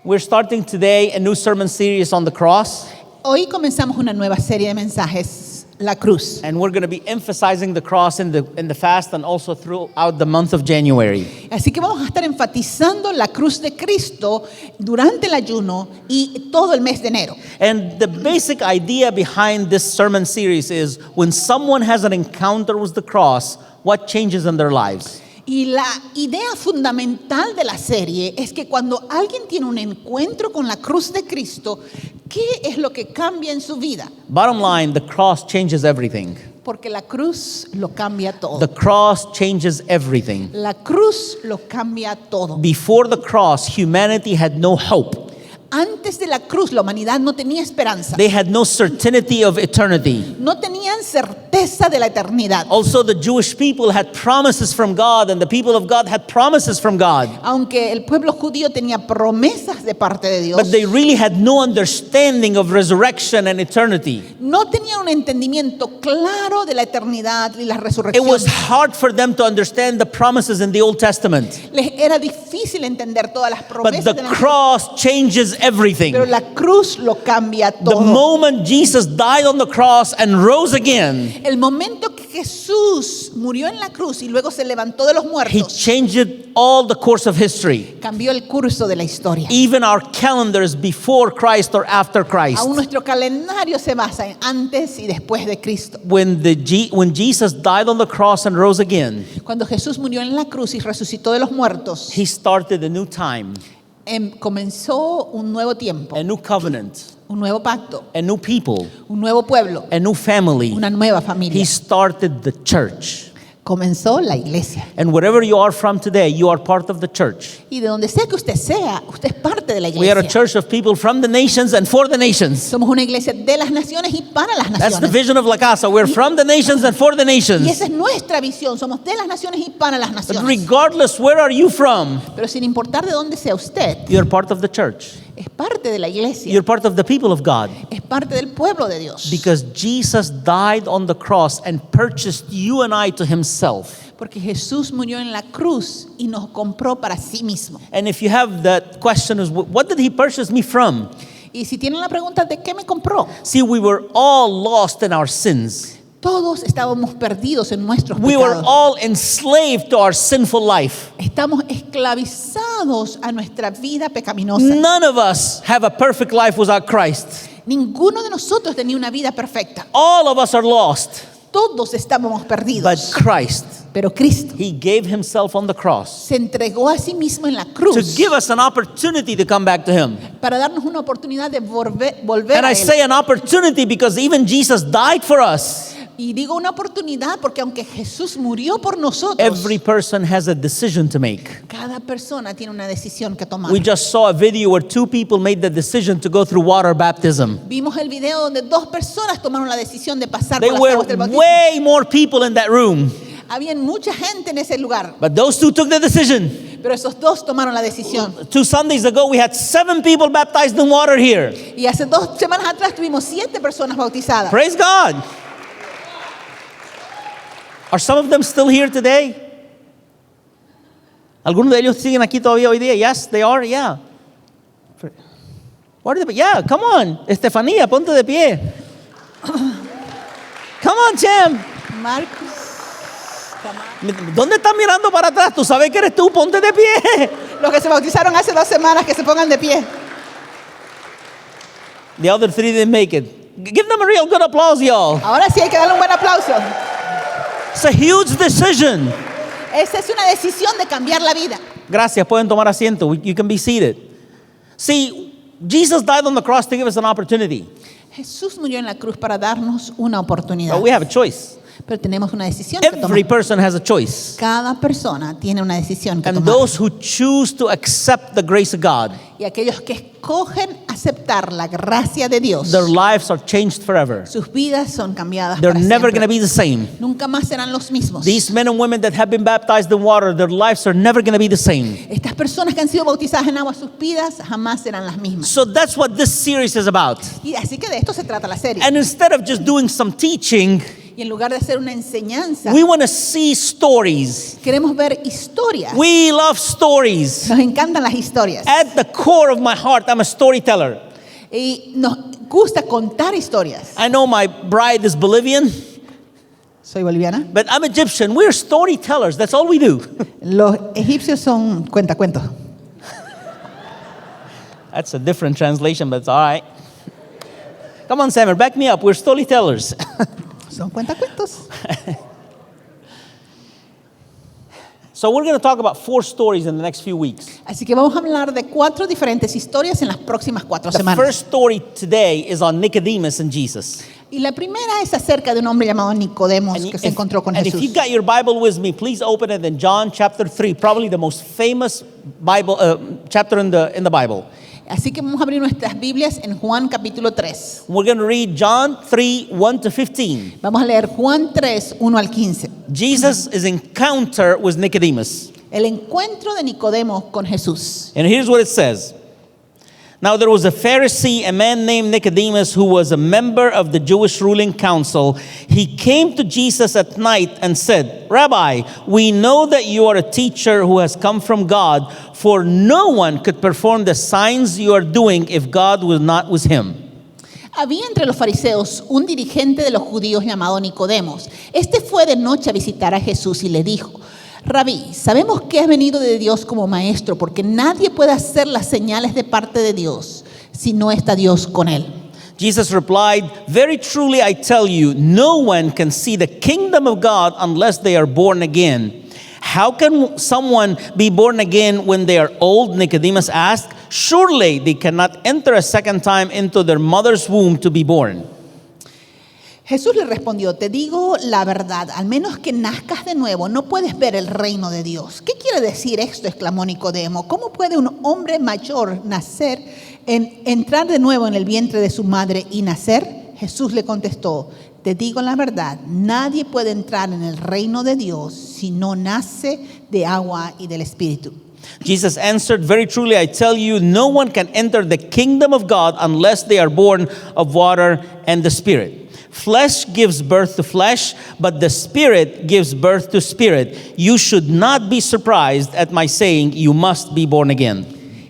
We're starting today a new sermon series on the cross, Hoy comenzamos una nueva serie de mensajes, la cruz. and we're going to be emphasizing the cross in the fast and also throughout the month of January. Así que vamos a estar enfatizando la cruz de Cristo durante el ayuno y todo el mes de enero. And the basic idea behind this sermon series is when someone has an encounter with the cross, what changes in their lives? Y la idea fundamental de la serie es que cuando alguien tiene un encuentro con la cruz de Cristo, ¿qué es lo que cambia en su vida? Bottom line, the cross changes everything. Porque la cruz lo cambia todo. The cross changes everything. La cruz lo cambia todo. Before the cross, humanity had no hope. Antes de la cruz, la humanidad no tenía esperanza. They had no certainty of eternity. No tenían certeza de la eternidad. Also, the Jewish people had promises from God, and the people of God had promises from God. Aunque el pueblo judío tenía promesas de parte de Dios, But they really had no understanding of resurrection and eternity. no tenían un entendimiento claro de la eternidad y la It resurrección. was hard for them to understand the promises in the Old Testament. Les era difícil entender todas las But promesas the de la cross changes everything. pero la cruz lo cambia The todo. moment Jesus died on the cross and rose again, El momento que Jesús murió en la cruz y luego se levantó de los He muertos, changed all the course of history. cambió el curso de la historia. Even our calendars before Christ or after Christ. Aún nuestro calendario se basa en antes y después de Cristo. When Jesus died on the cross and rose again, Cuando Jesús murió en la cruz y resucitó de los muertos, He started a new time, comenzó un nuevo tiempo, a new covenant, un nuevo pacto, a new people, un nuevo pueblo, a new family. una nueva He familia. started the church. Comenzó la iglesia. And wherever you are from today, you are part of the church. Y de donde sea que usted sea, usted es parte de la We are a iglesia. church of people from the nations and for the nations. Somos una iglesia de las naciones y para las That's the naciones. vision of La Casa. We're from the nations and for the Y nations. esa es nuestra visión. Somos de las naciones y para las But naciones. regardless, where are you from? Pero sin importar de dónde sea usted, You're part of the church. es parte de la iglesia. You're part of the people of God. Es parte del pueblo de Dios. Because Jesus died on the cross and purchased you and I to Himself. Porque Jesús murió en la cruz y nos compró para sí mismo. And if you have that question is, what did He purchase me from? Y si tienen la pregunta de qué me compró, See, we were all lost in our sins. todos estábamos perdidos en nuestros We were pecados. all enslaved to our sinful life. Estamos esclavizados a nuestra vida pecaminosa. None of us have a perfect life without Christ. Ninguno de nosotros tenía una vida perfecta. All of us are lost. Todos estábamos But perdidos. Christ, Pero Cristo He gave Himself on the cross se entregó a sí mismo en la to cruz give us an opportunity to come back to Him. para darnos una oportunidad de volver And a I Él. say an opportunity because even Jesus died for us. Y digo una oportunidad porque aunque Jesús murió por nosotros, Every person has a decision to make. cada persona tiene una decisión que tomar. We just saw a video where two people made the decision to go through water baptism. Vimos el video donde dos personas tomaron la decisión de pasar There por las were aguas del bautismo. way more people in that room, Había mucha gente en ese lugar, but those two took the decision. pero esos dos tomaron la decisión. 2 Sundays ago, we had 7 people baptized in water here. Y hace 2 semanas atrás tuvimos 7 personas bautizadas. Praise God. Are some of them still here today? ¿Algunos de ellos siguen aquí todavía hoy día? Yes, they are. Yeah. What are they? Yeah, come on. Estefanía, ponte de pie. Come on, Chem. Marcos, ¿Dónde estás mirando para atrás? Tú sabes que eres tú, ponte de pie. los que se bautizaron hace 2 semanas, que se pongan de pie. The other 3 didn't make it. Give them a real good applause, y'all. Ahora sí hay que darle un buen aplauso. It's a huge decision. Esa es una decisión de cambiar la vida. Gracias, pueden tomar asiento. You can be seated. See, Jesus died on the cross to give us an opportunity. Jesús murió en la cruz para darnos una oportunidad. But we have a choice. Pero tenemos una decisión que Every tomar. person has a choice. Cada persona tiene una decisión que And tomar. those who choose to accept the grace of God, Y aquellos que escogen aceptar la gracia de Dios, their lives are changed forever. sus vidas son cambiadas They're para never going to siempre. be the same. Nunca más serán los mismos. These men and women that have been baptized in water, their lives are never going to be the same. Estas personas que han sido bautizadas en agua, sus vidas jamás serán las mismas. So that's what this series is about. Y así que de esto se trata la serie. And instead of just doing some teaching, Y en lugar de hacer una enseñanza, We want to see stories. queremos ver historias. We love stories. Nos encantan las historias. At the core of my heart, I'm a storyteller. Y nos gusta contar historias. I know my bride is Bolivian, Soy boliviana. but I'm Egyptian. We're storytellers. That's all we do. Los egipcios son cuentacuentos. That's a different translation, but it's all right. Come on, Samuel, back me up. We're storytellers. Son cuentacuentos. So we're going to talk about 4 stories in the next few weeks. Así que vamos a hablar de 4 diferentes historias en las próximas 4 The semanas. first story today is on Nicodemus and Jesus. Y la primera es acerca de un hombre llamado Nicodemos que se encontró con and if Jesús. you've got your Bible with me, please open it in John chapter 3, probably the most famous Bible chapter in the Bible. Así que vamos a abrir nuestras Biblias en Juan capítulo 3. We're going to read John 3, 1 to 15. Vamos a leer Juan 3, 1 al 15. Jesus' encounter with Nicodemus. El encuentro de Nicodemo con Jesús. And here's what it says. Now there was a Pharisee, a man named Nicodemus, who was a member of the Jewish ruling council. He came to Jesus at night and said, Rabbi, we know that you are a teacher who has come from God, for no one could perform the signs you are doing if God was not with him. Había entre los fariseos un dirigente de los judíos llamado Nicodemos. Este fue de noche a visitar a Jesús y le dijo, Rabí, sabemos que has venido de Dios como maestro, porque nadie puede hacer las señales de parte de Dios si no está Dios con él. Jesus replied, Very truly I tell you, no one can see the kingdom of God unless they are born again. How can someone be born again when they are old? Nicodemus asked. Surely they cannot enter a second time into their mother's womb to be born. Jesús le respondió, te digo la verdad, al menos que nazcas de nuevo, no puedes ver el reino de Dios. ¿Qué quiere decir esto?, exclamó Nicodemo. ¿Cómo puede un hombre mayor entrar de nuevo en el vientre de su madre y nacer? Jesús le contestó, te digo la verdad, nadie puede entrar en el reino de Dios si no nace de agua y del Espíritu. Jesus answered, Very truly I tell you, no one can enter the kingdom of God unless they are born of water and the Spirit. Flesh gives birth to flesh, but the Spirit gives birth to spirit. You should not be surprised at my saying, you must be born again.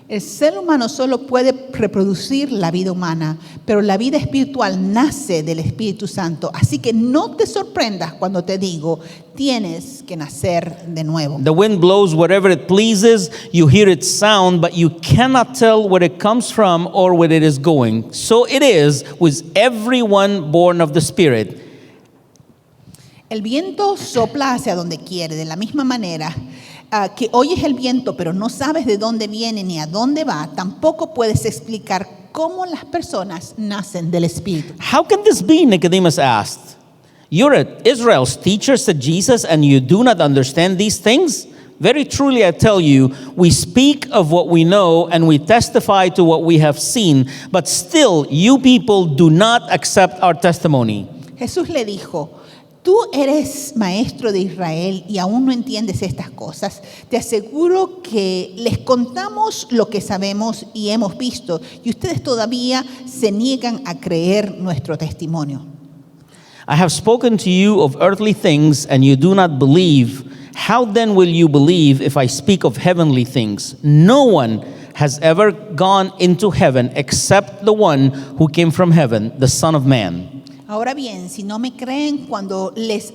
El ser humano solo puede reproducir la vida humana, pero la vida espiritual nace del Espíritu Santo. Así que no te sorprendas cuando te digo, tienes que nacer de nuevo. The wind blows wherever it pleases. You hear its sound, but you cannot tell where it comes from or where it is going. So it is with everyone born of the Spirit. El viento sopla hacia donde quiere, de la misma manera que oyes el viento, pero no sabes de dónde viene ni a dónde va, tampoco puedes explicar cómo las personas nacen del Espíritu. How can this be? Nicodemus asked. You're Israel's teacher, said Jesus, and you do not understand these things? Very truly I tell you, we speak of what we know and we testify to what we have seen, but still you people do not accept our testimony. Jesús le dijo, tú eres maestro de Israel y aún no entiendes estas cosas. Te aseguro que les contamos lo que sabemos y hemos visto, y ustedes todavía se niegan a creer nuestro testimonio. I have spoken to you of earthly things and you do not believe. How then will you believe if I speak of heavenly things? No one has ever gone into heaven except the one who came from heaven, the Son of Man. Ahora bien, si no me creen cuando les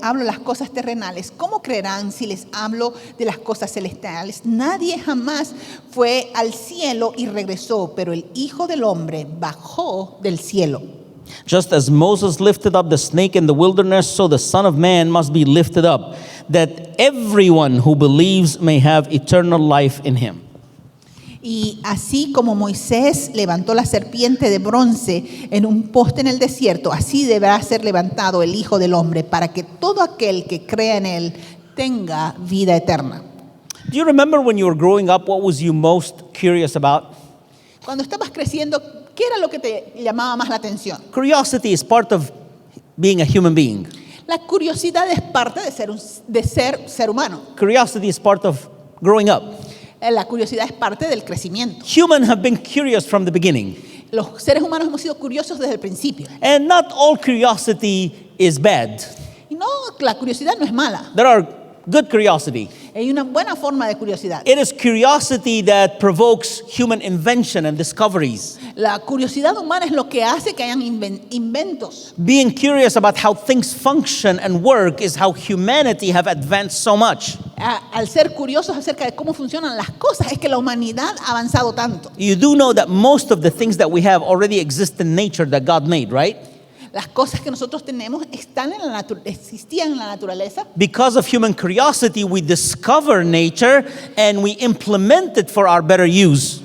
hablo las cosas terrenales, ¿cómo creerán si les hablo de las cosas celestiales? Nadie jamás fue al cielo y regresó, pero el Hijo del Hombre bajó del cielo. Just as Moses lifted up the snake in the wilderness, so the Son of Man must be lifted up, that everyone who believes may have eternal life in him. Y así como Moisés levantó la serpiente de bronce en un poste en el desierto, así deberá ser levantado el Hijo del Hombre, para que todo aquel que crea en él tenga vida eterna. Do you remember when you were growing up, what was you most curious about? Cuando estabas creciendo, ¿qué era lo que te llamaba más la atención? Curiosity is part of being a human being. La curiosidad es parte de ser humano. Curiosity is part of growing up. La curiosidad es parte del crecimiento. Humans have been curious from the beginning. Los seres humanos hemos sido curiosos desde el principio. And not all curiosity is bad. Y no, la curiosidad no es mala. There are good curiosity. Hay una buena forma de curiosidad. It is curiosity that provokes human invention and discoveries. La curiosidad humana es lo que hace que hayan inventos. Being curious about how things function and work is how humanity have advanced so much. Al ser curiosos acerca de cómo funcionan las cosas, es que la humanidad ha avanzado tanto. You do know that most of the things that we have already exist in nature that God made, right? Las cosas que nosotros tenemos están en la existían en la naturaleza. Because of human curiosity, we discover nature and we implement it for our better use.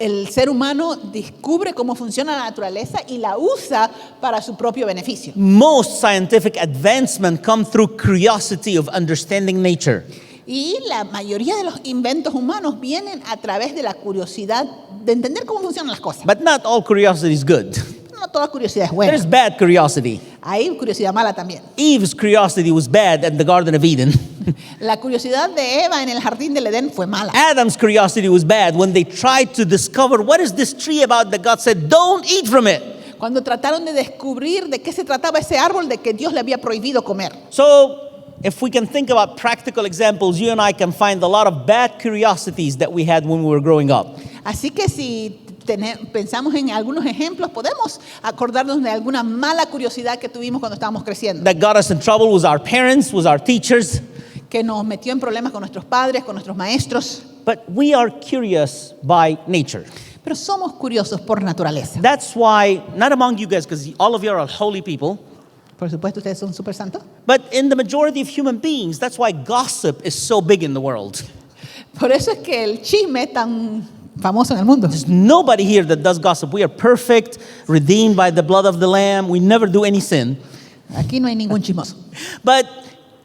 El ser humano descubre cómo funciona la naturaleza y la usa para su propio beneficio. Most scientific advancement come through curiosity of understanding nature. Y la mayoría de los inventos humanos vienen a través de la curiosidad de entender cómo funcionan las cosas. But not all curiosity is good. No toda curiosidad es buena. There's bad curiosity. Hay curiosidad mala también. Eve's curiosity was bad at the Garden of Eden. La curiosidad de Eva en el jardín del Edén fue mala. Adam's curiosity was bad when they tried to discover what is this tree about that God said, don't eat from it. Cuando trataron de descubrir de qué se trataba ese árbol de que Dios le había prohibido comer. So, if we can think about practical examples, you and I can find a lot of bad curiosities that we had when we were growing up. Así que si pensamos en algunos ejemplos, podemos acordarnos de alguna mala curiosidad que tuvimos cuando estábamos creciendo. That got us in trouble was our parents, was our teachers. Que nos metió en problemas con nuestros padres, con nuestros maestros. But we are curious by nature. Pero somos curiosos por naturaleza. That's why, not among you guys, because all of you are holy people, Por supuesto, ustedes son súper santos. but in the majority of human beings, that's why gossip is so big in the world. Por eso es que el chisme es tan famoso en el mundo. There's nobody here that does gossip. We are perfect, redeemed by the blood of the Lamb. We never do any sin. Aquí no hay ningún chismoso. But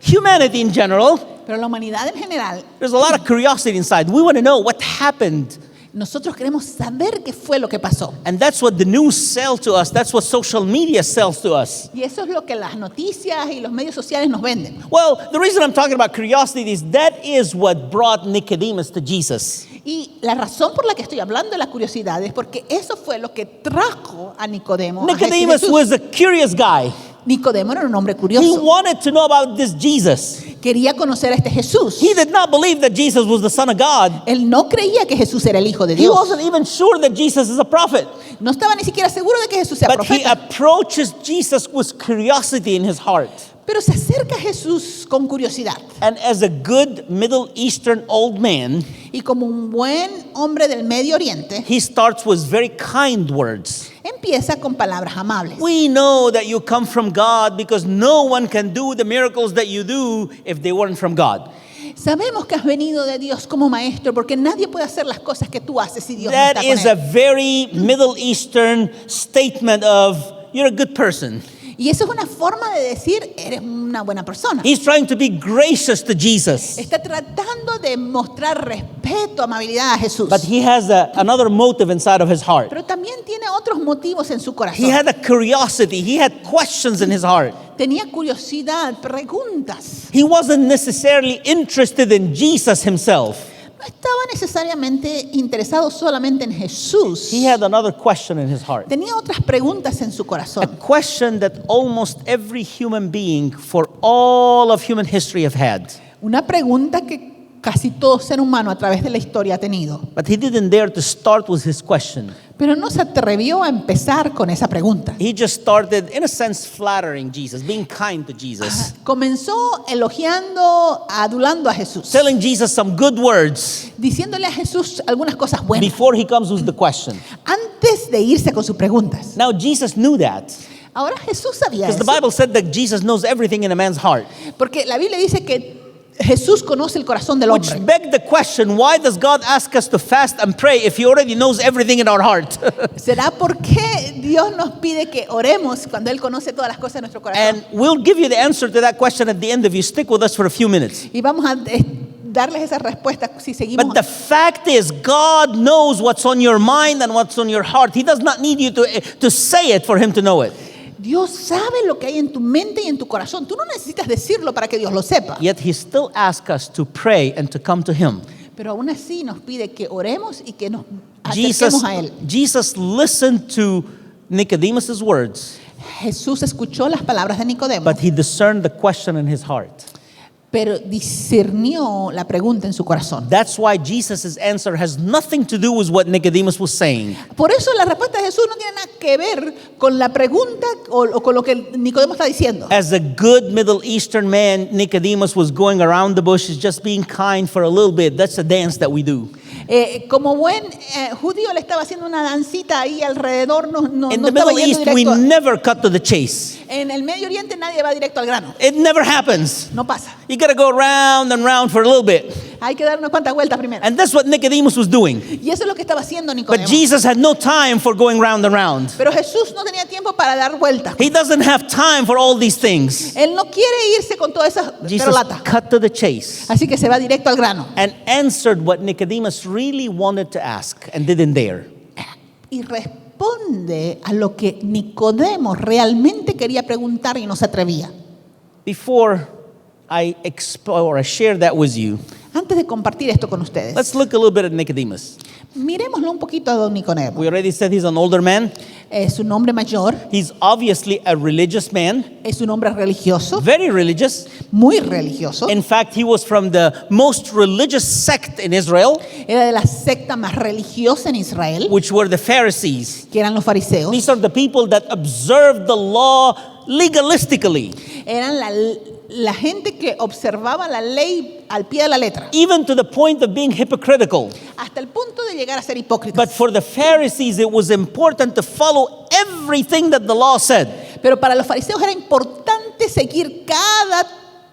humanity in general, Pero la humanidad en general, there's a lot of curiosity inside. We want to know what happened. nosotros queremos saber qué fue lo que pasó. And that's what the news sells to us. That's what social media sells to us. Y eso es lo que las noticias y los medios sociales nos venden. Well, the reason I'm talking about curiosity is that is what brought Nicodemus to Jesus. Y la razón por la que estoy hablando de la curiosidad es porque eso fue lo que trajo a Nicodemo a Nicodemus Jesús. was a curious guy. Nicodemo era un hombre He curioso. wanted to know about this Jesus. Quería conocer a este Jesús. He did not believe that Jesus was the Son of God. Él no creía que Jesús era el Hijo de He Dios. wasn't even sure that Jesus is a prophet. No estaba ni siquiera seguro de que Jesús sea But he profeta. approaches Jesus with curiosity in his heart. Pero se acerca a Jesús con curiosidad. And as a good Middle Eastern old man, Y como un buen hombre del Medio Oriente, he starts with very kind words. empieza con palabras amables. We know that you come from God because no one can do the miracles that you do if they weren't from God. Sabemos que has venido de Dios como maestro porque nadie puede hacer las cosas que tú haces si Dios no That está con is a él. very Middle Eastern statement of you're a good person. Y eso es una forma de decir, eres una buena persona. He's trying to be gracious to Jesus. Está tratando de mostrar respeto, amabilidad a Jesús. But he has another motive inside of his heart. Pero también tiene otros motivos en su He corazón. had a curiosity. He had questions in his heart. Tenía curiosidad, preguntas. He wasn't necessarily interested in Jesus himself. No estaba necesariamente interesado solamente en Jesús. He had another question in his heart. Tenía otras preguntas en su A corazón. question that almost every human being for all of human history have had. Una pregunta que casi todo ser humano a través de la historia ha tenido. But he didn't dare to start with his question. Pero no se atrevió a empezar con esa pregunta. He just started, in a sense, flattering Jesus, being kind to Jesus, Comenzó elogiando, adulando a Jesús. telling Jesus some good words Diciéndole a Jesús algunas cosas buenas. before he comes with the question. Antes de irse con sus preguntas. Now, Jesus knew that Ahora Jesús sabía because the eso. Bible said that Jesus knows everything in a man's heart, Porque la Biblia dice que Jesús conoce el corazón del which hombre. begged the question, why does God ask us to fast and pray if he already knows everything in our heart? ¿Será porque Dios nos pide que oremos cuando Él conoce todas las cosas de nuestro corazón? And we'll give you the answer to that question at the end if you stick with us for a few minutes. Y vamos a darles esa respuesta si seguimos. But the fact is, God knows what's on your mind and what's on your heart. He does not need you to say it for him to know it. Dios sabe lo que hay en tu mente y en tu corazón. Tú no necesitas decirlo para que Dios lo sepa. Yet he still asks us to pray and to come to him. Pero aún así nos pide que oremos y que nos acerquemos a él. Jesus listened to Nicodemus' words, Jesús escuchó las palabras de Nicodemo, but he discerned the question in his heart. pero discernió la pregunta en su corazón. That's why Jesus' answer has nothing to do with what Nicodemus was saying. Por eso la respuesta de Jesús no tiene nada que ver con la pregunta o con lo que Nicodemo está diciendo. As a good Middle Eastern man, Nicodemus was going around the bushes, just being kind for a little bit. That's a dance that we do. Como buen judío le estaba haciendo una dancita ahí alrededor, no In the estaba Middle yendo East, we directo. never cut to the chase. En el Medio Oriente nadie va directo al grano, It never happens. no pasa. You got to go round and round for a little bit. Hay que dar unas cuantas vueltas primero. And that's what Nicodemus was doing. Y eso es lo que estaba haciendo But Nicodemo. Jesus had no time for going round and round. Pero Jesús no tenía tiempo para dar vueltas. He doesn't have time for all these things. Él no quiere irse con todas esas Jesus perolatas. cut to the chase Así que se va directo al grano. and answered what Nicodemus really wanted to ask and didn't dare. Y responde a lo que Nicodemo realmente quería preguntar y no se atrevía. Before I share that with you, Antes de compartir esto con ustedes, let's look a little bit at Nicodemus. miremoslo un poquito a don Nicodemo. We already said he's an older man. Es un hombre mayor, He's obviously a religious man, es un hombre religioso, very religious. muy religioso. In fact, he was from the most religious sect in Israel, Era de la secta más religiosa en Israel, which were the Pharisees. que eran los fariseos. These are the people that observed the law legalistically, Eran la gente que observaba la ley al pie de la letra, even to the point of being hypocritical. hasta el punto de llegar a ser hipócritas. But for the Pharisees, it was important to follow everything that the law said. Pero para los fariseos era importante seguir cada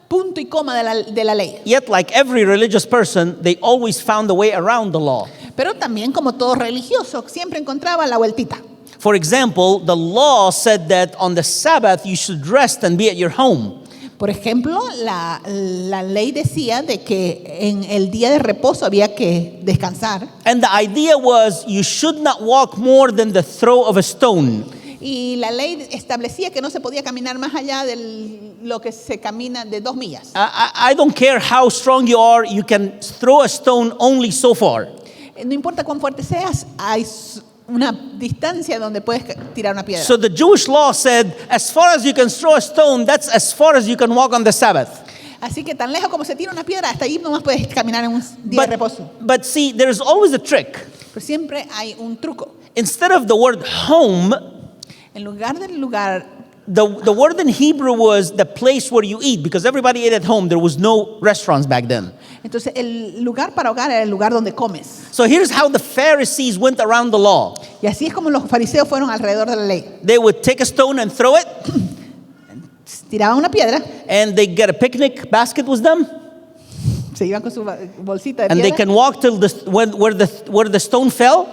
punto y coma de la ley. Yet, like every religious person, they always found a way around the law. Pero también, como todo religioso, siempre encontraba la vueltita. For example, the law said that on the Sabbath you should rest and be at your home. Por ejemplo, la ley decía de que en el día de reposo había que descansar. And the idea was you should not walk more than the throw of a stone. Y la ley establecía que no se podía caminar más allá de lo que se camina de 2 millas. I don't care how strong you are, you can throw a stone only so far. No importa cuán fuerte seas, hay una distancia donde puedes tirar una piedra. So the Jewish law said, as far as you can throw a stone, that's as far as you can walk on the Sabbath. Así que tan lejos como se tira una piedra, hasta ahí nomás puedes caminar en un día de reposo. But see, there's always a trick. Pero siempre hay un truco. Instead of the word home, En lugar del lugar, the word in Hebrew was the place where you eat, because everybody ate at home. There was no restaurants back then. entonces el lugar para hogar era el lugar donde comes. So here's how the Pharisees went around the law. Y así es como los fariseos fueron alrededor de la ley. They would take a stone and throw it, Tiraban una piedra, and they get a picnic basket with them, se iban con su bolsita de and they piedra, can walk till where the stone fell.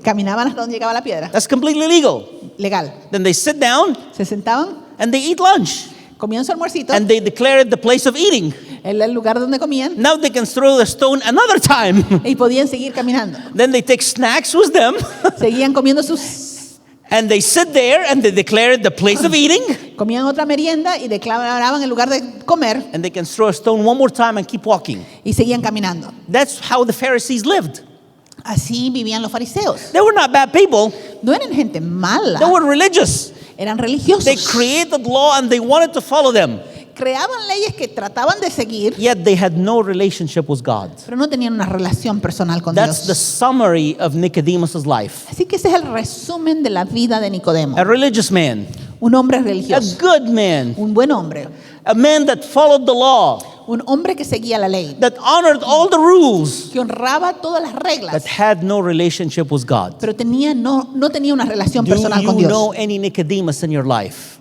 caminaban hasta donde llegaba la piedra. That's completely legal. Legal. Then they sit down Se sentaban, and they eat lunch, comían su almuercito, and they declare it the place of eating. era el lugar donde comían, Now they can throw the stone another time. y podían seguir caminando. Then they take snacks with them, Seguían comiendo sus, and they sit there and they declare it the place of eating, comían otra merienda y declaraban el lugar de comer and they can throw a stone one more time and keep walking. y seguían caminando. That's how the Pharisees lived. Así vivían los fariseos. They were not bad people. No eran gente mala, They were religious. eran religiosos. They created law and they wanted to follow them. Creaban leyes que trataban de seguir, Yet they had no relationship with God. pero no tenían una relación personal con That's the Dios. summary of Nicodemus' life. Así que ese es el resumen de la vida de Nicodemo. A religious man, Un hombre a religioso, good man, un buen hombre, a man that followed the law, un hombre que seguía la ley, that honored all the rules, que honraba todas las but reglas, had no relationship with God. pero no tenía una relación Do personal con you Dios. know any Nicodemus in your life?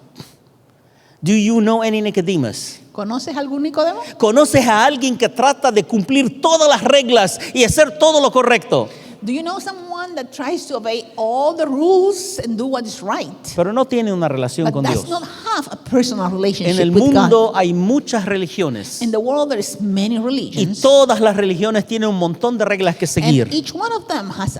Do you know any Nicodemus? ¿Conoces algún Nicodemo? ¿Conoces a alguien que trata de cumplir todas las reglas y hacer todo lo correcto, Do you know someone that tries to obey all the rules and do what is right, pero no tiene una relación but con does Dios? not have a personal En relationship el with God? mundo hay muchas religiones In the world there is many y religions, todas las religiones tienen un montón de reglas que and seguir. each one of them has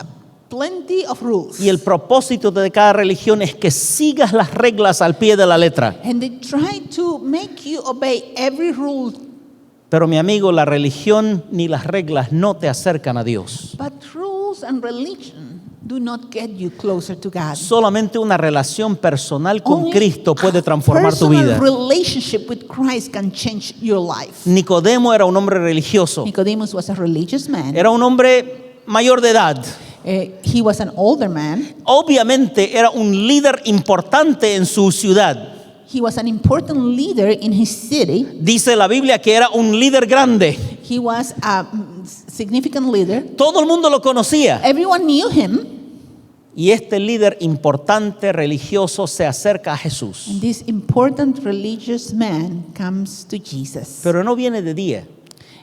plenty of rules. Y el propósito de cada religión es que sigas las reglas al pie de la letra. And they try to make you obey every rule, Pero mi amigo, la religión ni las reglas no te acercan a Dios. but rules Titles and religion do not get you closer to God. Solamente una relación personal con Only Cristo puede a transformar tu personal vida. relationship with Christ can change your life. Nicodemo era un hombre religioso. Nicodemus was a religious man. Era un hombre mayor de edad. He was an older man. Obviamente era un líder importante en su ciudad. He was an important leader in his city. Dice la Biblia que era un líder grande. He was a significant leader. Todo el mundo lo conocía. Everyone knew him. Y este líder importante religioso se acerca a Jesús. And this important religious man comes to Jesus. Pero no viene de día,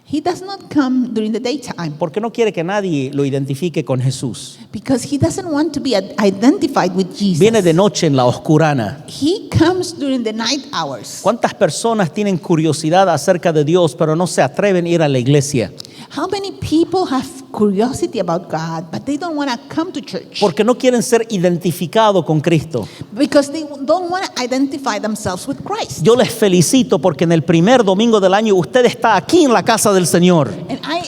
He does not come during the daytime porque no quiere que nadie lo identifique con Jesús. because he doesn't want to be identified with Jesus. Viene de noche en la oscurana. He comes during the night hours. ¿Cuántas personas tienen curiosidad acerca de Dios, pero no se atreven a ir a la iglesia? How many people have curiosity about God, but they don't want to come to church Porque no quieren ser identificados con Cristo. because they don't want to identify themselves with Christ? Yo les felicito porque en el primer domingo del año usted está aquí en la casa del Señor. And I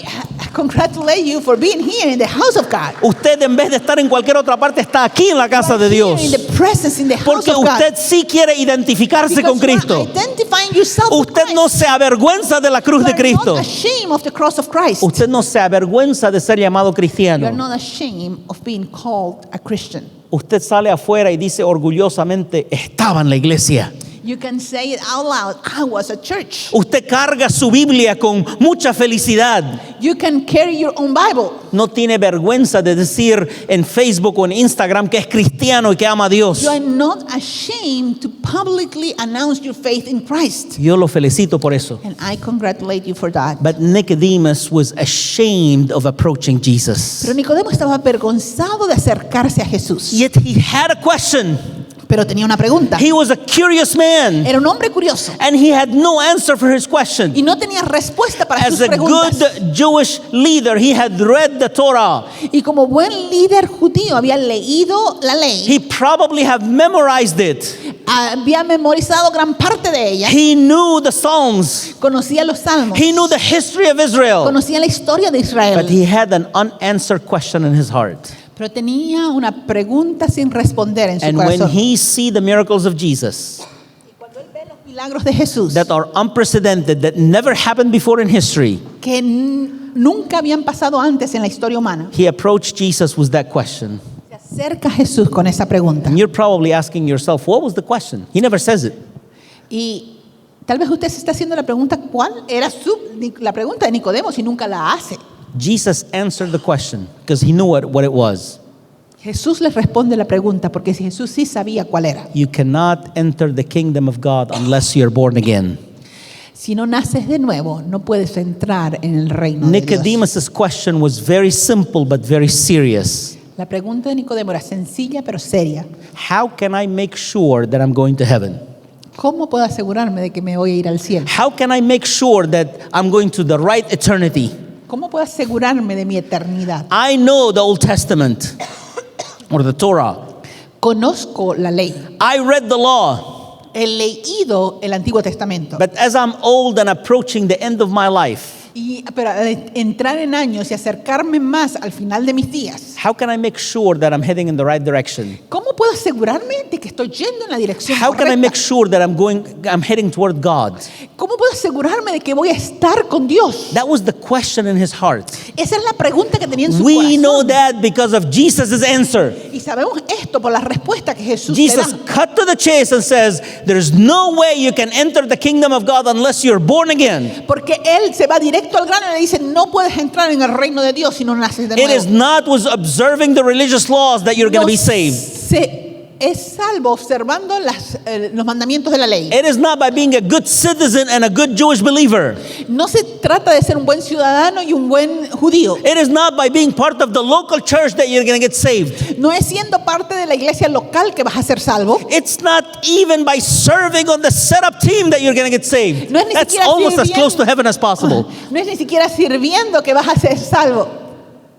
congratulate you for being here in the house of God. Usted, en vez de estar en cualquier otra parte, está aquí en la casa de You are Dios. here in the presence, in the house Porque of God. usted sí quiere identificarse Because con you are Cristo. identifying yourself with Usted Christ. no se avergüenza de la cruz You de are Cristo. not ashamed of the cross of Christ. Usted no se avergüenza de ser llamado You are cristiano. not ashamed of being called a Christian. Usted sale afuera y dice orgullosamente, estaba en la iglesia. You can say it out loud, I was at church. Usted carga su Biblia con mucha felicidad. You can carry your own Bible. No tiene vergüenza de decir en Facebook o en Instagram que es cristiano y que ama a Dios. You are not ashamed to publicly announce your faith in Christ. Yo lo felicito por eso. And I congratulate you for that. But Nicodemus was ashamed of approaching Jesus. Pero Nicodemo estaba avergonzado de acercarse a Jesús. Yet he had a question. Pero tenía una pregunta. He was a curious man. Era un hombre curioso. And he had no answer for his question. Y no tenía respuesta para As sus a preguntas. good Jewish leader, he had read the Torah. Y como buen líder judío había leído la ley. He probably have memorized it. Había memorizado gran parte de ella. He knew the Psalms. Conocía los salmos. He knew the history of Israel. Conocía la historia de Israel. But he had an unanswered question in his heart. Pero tenía una pregunta sin responder en su And when corazón. he see the miracles of Jesus Y cuando él ve los milagros de Jesús, that are unprecedented, that never happened before in history, que nunca habían pasado antes en la historia humana, he approached Jesus with that question. se acerca a Jesús con esa pregunta. And you're probably asking yourself, what was the question? He never says it. Y tal vez usted se está haciendo la pregunta, ¿cuál era la pregunta de Nicodemo si nunca la hace? Jesus answered the question because he knew what it was. Jesús les responde la pregunta porque Jesús sí sabía cuál era. You cannot enter the kingdom of God unless you're born again. Si no naces de nuevo, no puedes entrar en el reino de Dios. Nicodemus' question was very simple but very serious. La pregunta de Nicodemo era sencilla pero seria. How can I make sure that I'm going to heaven? ¿Cómo puedo asegurarme de que me voy a ir al cielo? How can I make sure that I'm going to the right eternity? ¿Cómo puedo asegurarme de mi eternidad? I know the Old Testament or the Torah. Conozco la ley. I read the law. He leído el Antiguo Testamento. But as I'm old and approaching the end of my life, Pero al entrar en años y acercarme más al final de mis días, how can I make sure that I'm heading in the right direction? ¿cómo puedo asegurarme de que estoy yendo en la dirección How can I make correcta? sure that I'm heading toward God? ¿Cómo puedo asegurarme de que voy a estar con Dios? That was the question in his heart. Esa es la pregunta que tenía en su We know corazón. that because of Jesus' answer. Y sabemos esto por la respuesta que Jesús le Jesus da. cut to the chase and says, there's no way you can enter the kingdom of God unless you're born again. Porque Él se va directo al grano y le dice, no puedes entrar en el reino de Dios si no naces de It is nuevo. not with observing the religious laws that you're going to be saved. Es salvo observando los mandamientos de la ley. It is not by being a good citizen and a good Jewish believer. No se trata de ser un buen ciudadano y un buen judío. It is not by being part of the local church that you're going to get saved. No es siendo parte de la iglesia local que vas a ser salvo. It's not even by serving on the setup team that you're going to get saved. No es ni That's siquiera almost as sirviendo. close to heaven as possible. No es ni siquiera sirviendo que vas a ser salvo.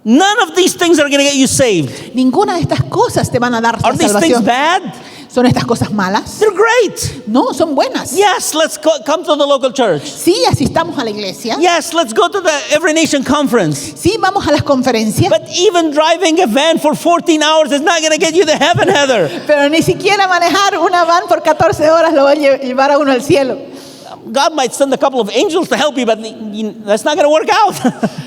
None of these things are going to get you saved. Ninguna de estas cosas te van a dar Are these things salvación. bad? ¿Son estas cosas malas? They're great. No, son buenas. Yes, let's come to the local church. Sí, asistamos a la iglesia. Yes, let's go to the Every Nation Conference. Sí, vamos a las conferencias. But even driving a van for 14 hours is not going to get you to heaven, Heather. Pero ni siquiera manejar una van por 14 horas lo va a llevar a uno al cielo. God might send a couple of angels to help you, but that's not going to work out.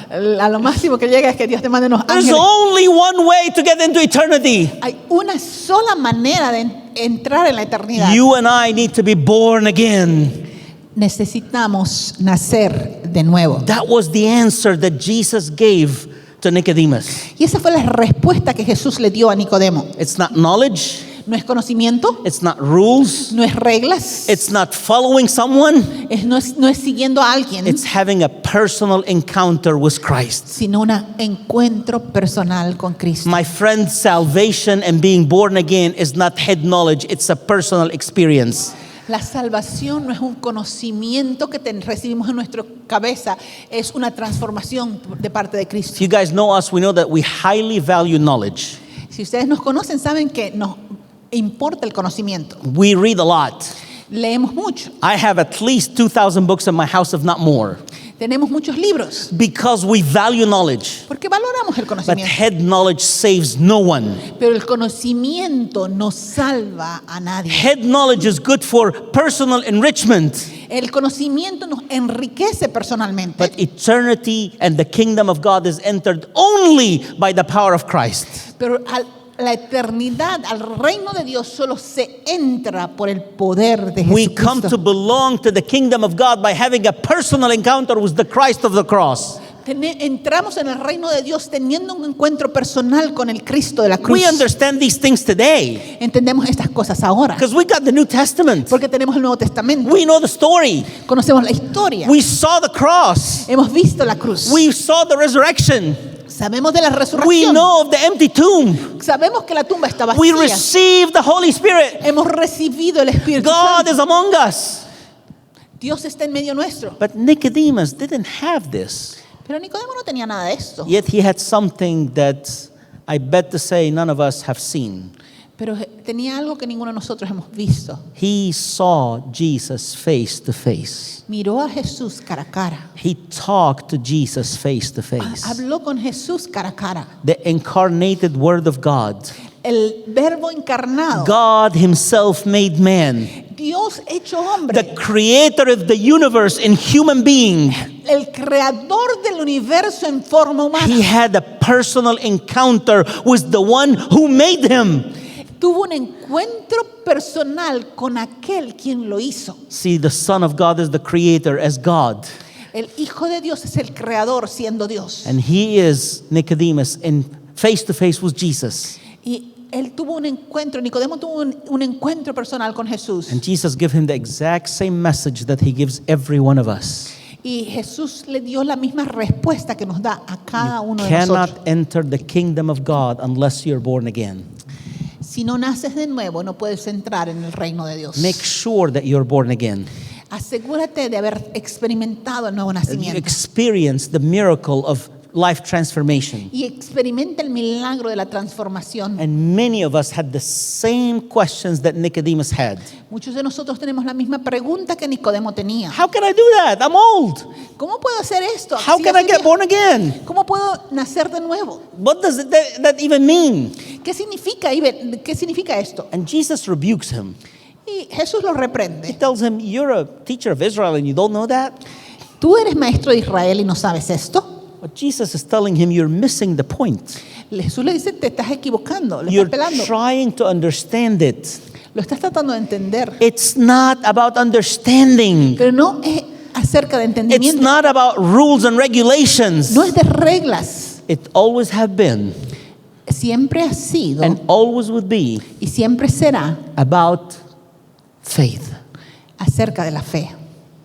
A lo máximo que llega es que Dios te mande unos There's ángeles. only one way to get into eternity. Hay una sola manera de entrar en la eternidad. You and I need to be born again. Necesitamos nacer de nuevo. That was the answer that Jesus gave to Nicodemus. Y esa fue la respuesta que Jesús le dio a Nicodemo. It's not knowledge. No es conocimiento, It's not rules. no es reglas, It's not following someone. no es siguiendo a alguien, It's having a personal encounter with Christ. sino un encuentro personal con Cristo. My friend, salvation and being born again is not head knowledge. It's a personal experience. La salvación no es un conocimiento que recibimos en nuestra cabeza, es una transformación de parte de If Cristo. you guys know us, we know that we highly value knowledge. Si ustedes nos conocen, saben que nos importa el conocimiento. We read a lot. Leemos mucho, I have at least 2,000 books in my house, if not more, tenemos muchos libros, because we value knowledge. porque valoramos el But conocimiento. head knowledge saves no one. Pero el conocimiento no salva a nadie. Head knowledge is good for personal enrichment, El conocimiento nos enriquece personalmente. but eternity and the kingdom of God is entered only by the power of Christ. Pero la eternidad, al reino de Dios, solo se entra por el poder de We come to Jesucristo. belong to the kingdom of God by having a personal encounter with the Christ of the cross. Entramos en el reino de Dios teniendo un encuentro personal con el Cristo de la cruz. We understand these things today Entendemos estas cosas ahora, because we got the New Testament. porque tenemos el Nuevo Testamento. We know the story. Conocemos la historia. We saw the cross. Hemos visto la cruz. We saw the resurrection. Sabemos de la We resurrección. know of the empty tomb. Sabemos que la tumba está We vacía. received the Holy Spirit. Hemos recibido el Espíritu God Santo. is among us. Dios está en medio nuestro. But Nicodemus didn't have this. Pero Nicodemo no tenía nada de esto. Yet he had something that I bet to say none of us have seen. Pero tenía algo que ninguno de nosotros hemos visto. He saw Jesus face to face. Miró a Jesús cara a cara. He talked to Jesus face to face. Habló con Jesús cara a cara. The incarnated Word of God. El verbo encarnado. God Himself made man. Dios hecho The hombre. creator of the universe in human being. El creador del universo en forma humana. He had a personal encounter with the one who made him. Tuvo un encuentro personal con aquel quien lo hizo. See, the Son of God is the creator as God. El Hijo de Dios es el creador siendo Dios. And he is Nicodemus in face to face with Jesus. Y él tuvo un encuentro, Nicodemo tuvo un encuentro personal con Jesús. And Jesus gave him the exact same message that he gives every one of us. Y Jesús le dio la misma respuesta que nos da a cada uno de Cannot nosotros. enter the kingdom of God unless you're born again. Si no naces de nuevo, no puedes entrar en el reino de Dios. Make sure that you're born again. Asegúrate de haber experimentado el nuevo That you nacimiento. experience the miracle of life transformation. Y experimenta el milagro de la transformación. And many of us had the same questions that Nicodemus had. Muchos de nosotros tenemos la misma pregunta que Nicodemo tenía. How can I do that? I'm old. ¿Cómo puedo hacer esto? How Si can ya I soy get viejo. born again? ¿Cómo puedo nacer de nuevo? What does that even mean? ¿Qué significa, Iber? ¿Qué significa esto? And Jesus rebukes him. Y Jesús lo He reprende. tells him, you're a teacher of Israel and you don't know that? ¿Tú eres maestro de Israel y no sabes esto? But Jesus is telling him, you're missing the point. Jesús le dice, te estás equivocando, le You're estás pelando. trying to understand it. Lo estás tratando de entender. It's not about understanding. Pero no es acerca de It's entendimiento. not about rules and regulations. No es de reglas. It always have been Siempre ha sido and always would be y siempre será about faith. acerca de la fe.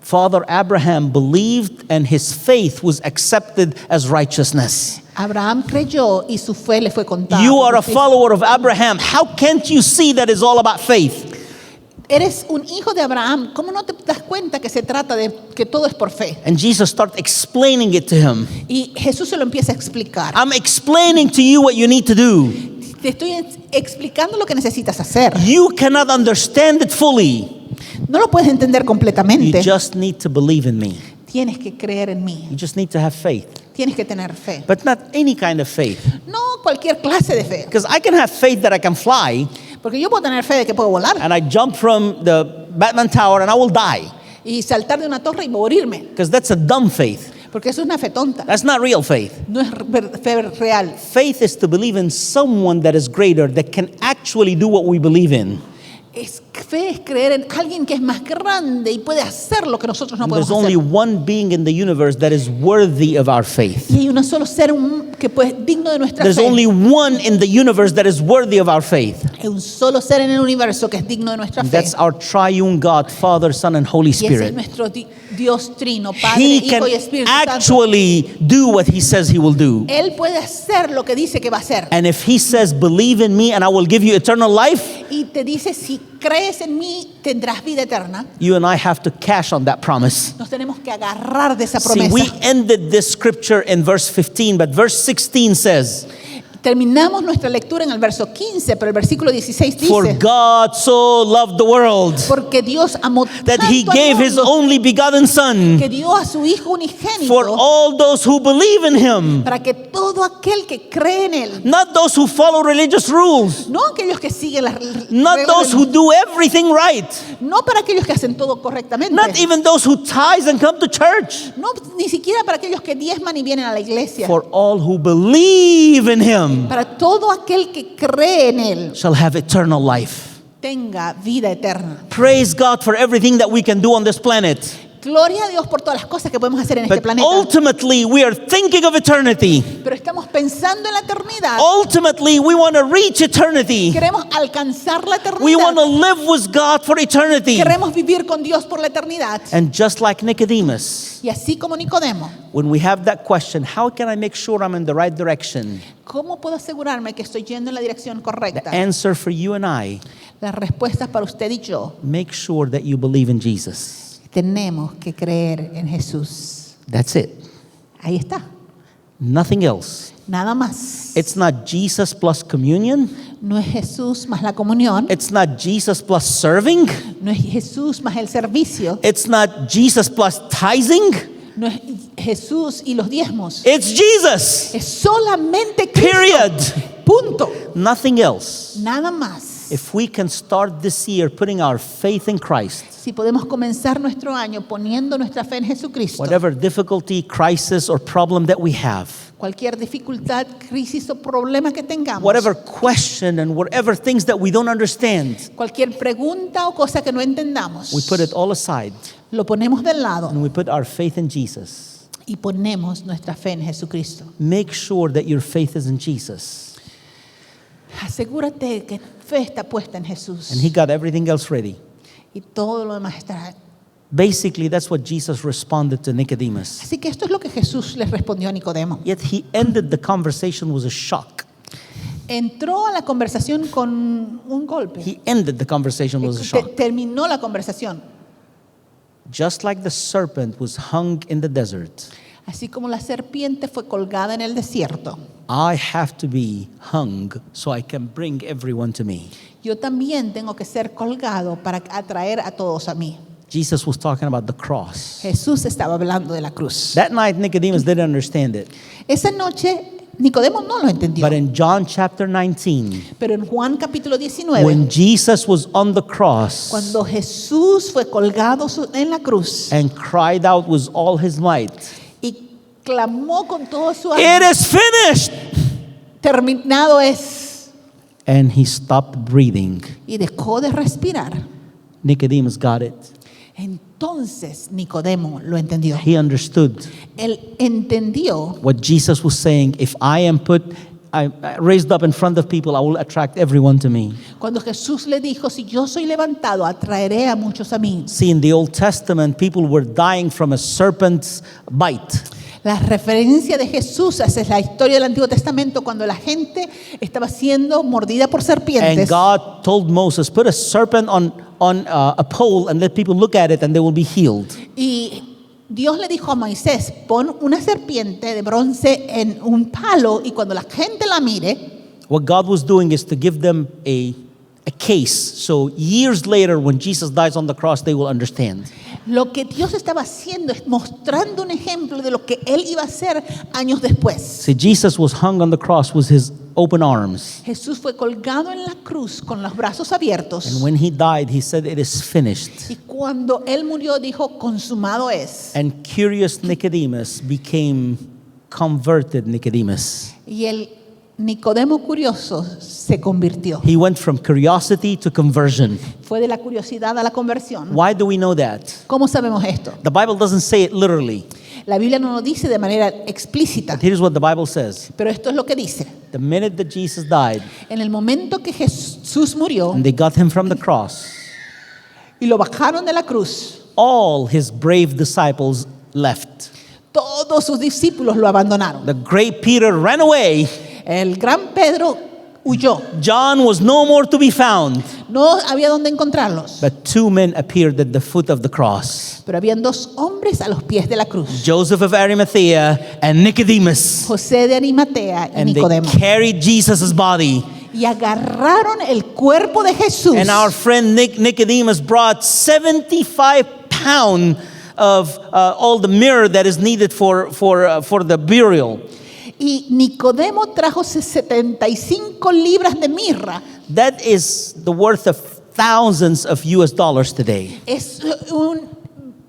Father Abraham believed and his faith was accepted as righteousness. Abraham creyó y su fe le fue contada. You por are a justicia. follower of Abraham. How can't you see that it's all about faith? Eres un hijo de Abraham. ¿Cómo no te das cuenta que se trata de que todo es por fe? And Jesus started explaining it to him. Y Jesús se lo empieza a explicar. I'm explaining to you what you need to do. Te estoy explicando lo que necesitas hacer. You cannot understand it fully. No lo puedes entender You completamente. just need to believe in me. Tienes que creer en mí. You just need to have faith. Tienes que tener fe. But not any kind of faith. No cualquier clase de fe. Because I can have faith that I can fly Porque yo puedo tener fe de que puedo volar and I jump from the Batman Tower and I will die. y saltar de una torre y morirme. Because that's a dumb faith. Porque eso es una fe tonta. That's not real faith. No es fe real. Faith is to believe in someone that is greater, that can actually do what we believe in. Fe es creer en alguien que es más grande y puede hacer lo que nosotros no There's podemos only hacer. one being in the universe that is worthy of our faith. Y hay un solo ser que pues digno de nuestra There's fe. only one in the universe that is worthy of our faith. Hay un solo ser en el universo que es digno de nuestra fe. That's our triune God, Father, Son, and Holy Y ese es Spirit. nuestro Dios trino, Padre, He Hijo can y Espíritu Santo. actually do what he says he will do. Él puede hacer lo que dice que va a hacer. And if he says, believe in me and I will give you eternal life, Y te dice, si crees en mí, tendrás vida eterna. you and I have to cash on that promise. Nos tenemos que agarrar de esa See, promesa. we ended this scripture in verse 15, but verse 16 says, Terminamos nuestra lectura en el verso 15, pero el versículo 16 for dice, God so loved the world porque Dios amó that he tanto al gave his mundo only begotten Son que dio a su Hijo for unigénito all those who believe in him, para que todo aquel que cree en Él, not those who follow religious rules, no aquellos que siguen las not reglas those who do everything right, no para aquellos que hacen todo correctamente, not even those who tithe and come to church, no ni siquiera para aquellos que diezman y vienen a la iglesia, for all who believe in him para todo aquel que cree en Él shall have eternal life. tenga vida eterna. Praise God for everything that we can do on this planet. Gloria a Dios por todas las cosas que podemos hacer en este But planeta. ultimately, we are thinking of eternity. Pero estamos pensando en la eternidad. Ultimately, we want to reach eternity. Queremos alcanzar la We want to eternidad. live with God for eternity. Queremos vivir con Dios por la eternidad. And just like Nicodemus, Y así como Nicodemo, when we have that question, how can I make sure I'm in the right direction? ¿cómo puedo asegurarme que estoy yendo en la dirección The correcta? answer for you and I, La respuesta para usted y yo, make sure that you believe in Jesus. tenemos que creer en Jesús. That's it. Ahí está, Nothing else. nada más. It's not Jesus plus communion. No es Jesús más la comunión, It's not Jesus plus serving. no es Jesús más el servicio, It's not Jesus plus tithing. no es Jesús y los diezmos. It's Jesus. Es solamente Cristo. Period. Punto. Nothing else. Nada más. If we can start this year putting our faith in Christ, Si podemos comenzar nuestro año poniendo nuestra fe en Jesucristo, whatever difficulty, crisis, or problem that we have, cualquier dificultad, crisis o problema que tengamos, whatever question and whatever things that we don't understand, cualquier pregunta o cosa que no entendamos, we put it all aside lo ponemos del lado and we put our faith in Jesus. y ponemos nuestra fe en Jesucristo. Make sure that your faith is in Jesus. Asegúrate que fe está puesta en Jesús And he got everything else ready. y todo lo demás estará. Basically, that's what Jesus responded to Nicodemus. Así que esto es lo que Jesús les respondió a Nicodemo. Yet he ended the conversation with a shock. Entró a la conversación con un golpe. He ended the conversation with a shock. Terminó la conversación. Just like the serpent was hung in the desert, Así como la serpiente fue colgada en el desierto, I have to be hung so I can bring everyone to me. yo también tengo que ser colgado para atraer a todos a mí. Jesus was talking about the cross. Jesús estaba hablando de la cruz. That night, Nicodemus didn't understand it. Esa noche Nicodemo no lo entendió. But in John chapter 19, Pero en Juan capítulo 19, when Jesus was on the cross cuando Jesús fue colgado en la cruz and cried out with all his might, y clamó con todo su "It alma, is finished!" terminado es, And he stopped breathing. y dejó de respirar. Nicodemus got it. Entonces Nicodemo lo entendió. He understood Él entendió what Jesus was saying. If I am raised up in front of people, I will attract everyone to me. cuando Jesús le dijo, si yo soy levantado, atraeré a muchos a mí. See, in the Old Testament, people were dying from a serpent's bite. La referencia de Jesús es la historia del Antiguo Testamento cuando la gente estaba siendo mordida por And serpientes. God told Moses, put a serpent on a pole and let people look at it and they will be healed. Y Dios le dijo a Moisés, pon una serpiente de bronce en un palo y cuando la gente la mire, What God was doing is to give them a case. So years later, when Jesus dies on the cross, they will understand. Lo que Dios estaba haciendo es mostrando un ejemplo de lo que Él iba a hacer años después. See, Jesus was hung on the cross with his open arms. Jesús fue colgado en la cruz con los brazos abiertos. And when he died, he said, "It is finished." Y cuando Él murió, dijo, consumado es. And curious Nicodemus became converted Nicodemus. Y el Nicodemo curioso se convirtió. He went from curiosity to conversion. Fue de la curiosidad a la conversión. Why do we know that? ¿Cómo sabemos esto? The Bible doesn't say it literally. La Biblia no lo dice de manera explícita, But here's what the Bible says. pero esto es lo que dice. The minute that Jesus died En el momento que Jesús murió and they got him from the cross, y lo bajaron de la cruz, all his brave disciples left. todos sus discípulos lo abandonaron. The great Peter ran away. El gran Pedro huyó. John was no more to be found. No había dónde encontrarlos. But two men appeared at the foot of the cross. Pero habían dos hombres a los pies de la cruz. Joseph of Arimathea and Nicodemus. José de Arimatea y And they Nicodemo. carried Jesus' body. Y agarraron el cuerpo de Jesús. And our friend Nicodemus brought 75 pounds of all the myrrh that is needed for the burial. Y Nicodemo trajo 75 libras de mirra. That is the worth of thousands of US dollars today.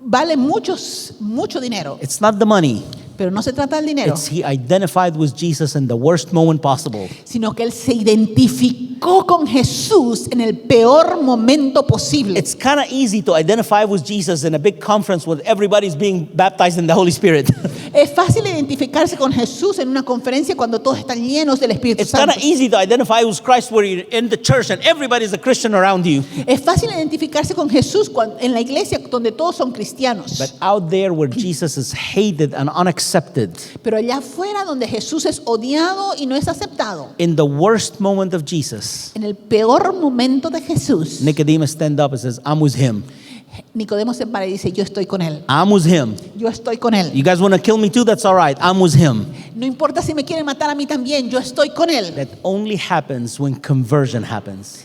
Vale mucho dinero. It's not the money. Pero no se trata del dinero, It's he identified with Jesus in the worst moment possible. sino que él se identificó con Jesús en el peor momento posible. It's kind of easy to identify with Jesus in a big conference where everybody's being baptized in the Holy Spirit. Es fácil identificarse con Jesús en una conferencia cuando todos están llenos del Espíritu It's kind Santo. of easy to identify with Christ where you're in the church and everybody's a Christian around you. Es fácil identificarse con Jesús en la iglesia donde todos son cristianos. But out there where Jesus is hated and unaccepted, Pero allá afuera donde Jesús es odiado y no es aceptado, in the worst moment of Jesus, en el peor momento de Jesús, Nicodemus stands up and says, "I'm with him. Nicodemo se para y dice, yo estoy con él. I'm with him. Yo estoy con él. You guys want to kill me too? That's all right. I'm with him." No importa si me quieren matar a mí también, yo estoy con él. That only happens when conversion happens.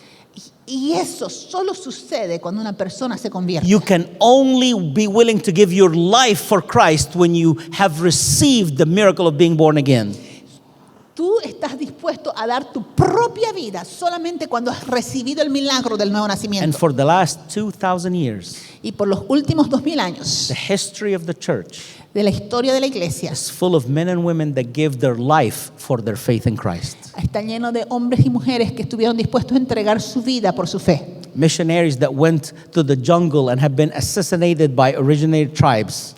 Y eso solo sucede cuando una persona se convierte. You can only be willing to give your life for Christ when you have received the miracle of being born again. Tú estás dispuesto a dar tu propia vida solamente cuando has recibido el milagro del nuevo And nacimiento. for the last 2,000 years, Y por los últimos 2000 años the history of the church de la historia de la iglesia is full of men and women that give their life for their faith in Christ. está lleno de hombres y mujeres que estuvieron dispuestos a entregar su vida por su fe. Missionaries that went to the jungle and have been assassinated by originated tribes.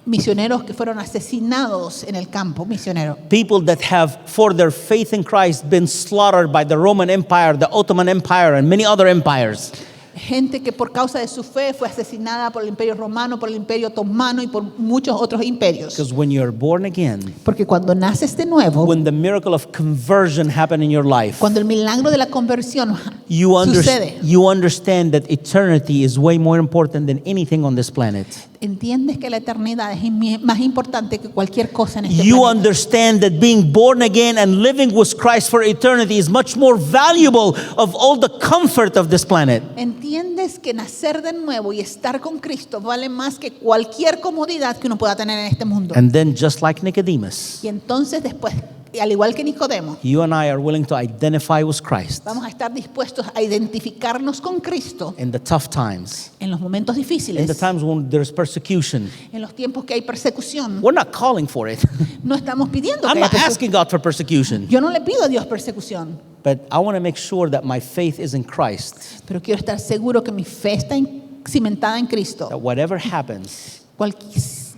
Misioneros que fueron asesinados en el campo misionero. People that have, for their faith in Christ, been slaughtered by the Roman Empire, the Ottoman Empire, and many other empires. Gente que por causa de su fe fue asesinada por el imperio romano, por el imperio otomano y por muchos otros imperios. Because when you're born again, Porque cuando naces de nuevo, when the miracle of conversion happened in your life, cuando el milagro de la conversión you sucede, understand that eternity is way more important than anything on this planet. entiendes que la eternidad es más importante que cualquier cosa en este You planeta. understand that being born again and living with Christ for eternity is much more valuable of all the comfort of this planet. Entiendes que nacer de nuevo y estar con Cristo vale más que cualquier comodidad que uno pueda tener en este mundo. And then just like Nicodemus, Y entonces después, al igual que Nicodemo, you and I are willing to identify with Christ vamos a estar dispuestos a identificarnos con Cristo in the tough times, en los momentos in the difíciles, times when there's persecution. en los tiempos que hay persecución. We're not calling for it. No estamos pidiendo I'm que not haya asking God for persecution. Yo no le pido a Dios persecución, But I want to make sure that my faith is in Christ, pero quiero estar seguro que mi fe está cimentada en Cristo. that whatever happens,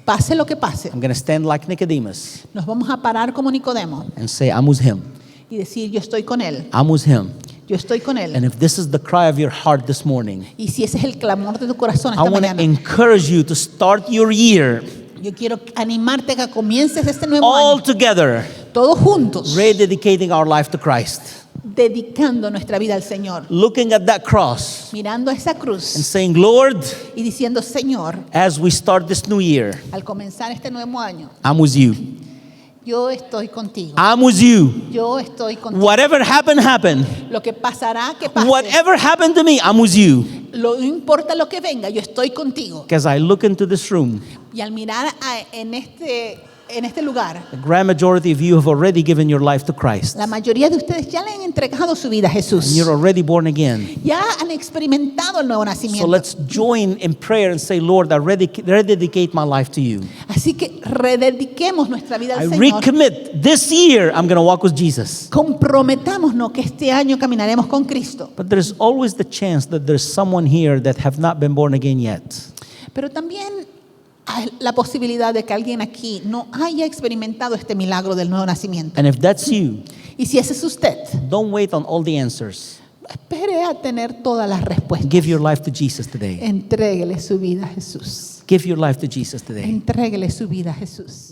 Pase lo que pase, I'm going to stand like Nicodemus nos vamos a parar como Nicodemo and say, I'm with him. y decir, yo estoy con él, I'm with him. yo estoy con él. And if this is the cry of your heart this morning, Y si ese es el clamor de tu corazón I esta want to mañana, encourage you to start your year yo quiero animarte a que comiences este nuevo all año, together, todos juntos, rededicating our life to Christ, dedicando nuestra vida al Señor, looking at that cross mirando a esa and cruz saying, Lord, y diciendo, Señor, as we start this new year, al comenzar este nuevo año, I'm with you. Yo estoy contigo. I'm with you. Yo estoy contigo. Whatever happened, happened. Lo que pasará, que pase. Whatever happened to me, I'm with you. No importa lo que venga, yo estoy contigo. As I look into this room, Y al mirar en este lugar, the grand majority of you have already given your life to Christ. la mayoría de ustedes ya le han entregado su vida a Jesús. And you're already born again. Ya han experimentado el nuevo So nacimiento. let's join in prayer and say, Lord, I rededicate my life to you. Así que redediquemos nuestra vida I al Señor. recommit. This year, I'm going to walk with Jesus. Comprometámonos que este año caminaremos con Cristo. But there's always the chance that there's someone here that have not been born again yet. Pero también hay la posibilidad de que alguien aquí no haya experimentado este milagro del nuevo nacimiento. And if that's you, Y si ese es usted, don't wait on all the answers. no espere a tener todas las respuestas. Give your life to Jesus today. Entréguele su vida a Jesús. Give your life to Jesus today. Entréguele su vida a Jesús.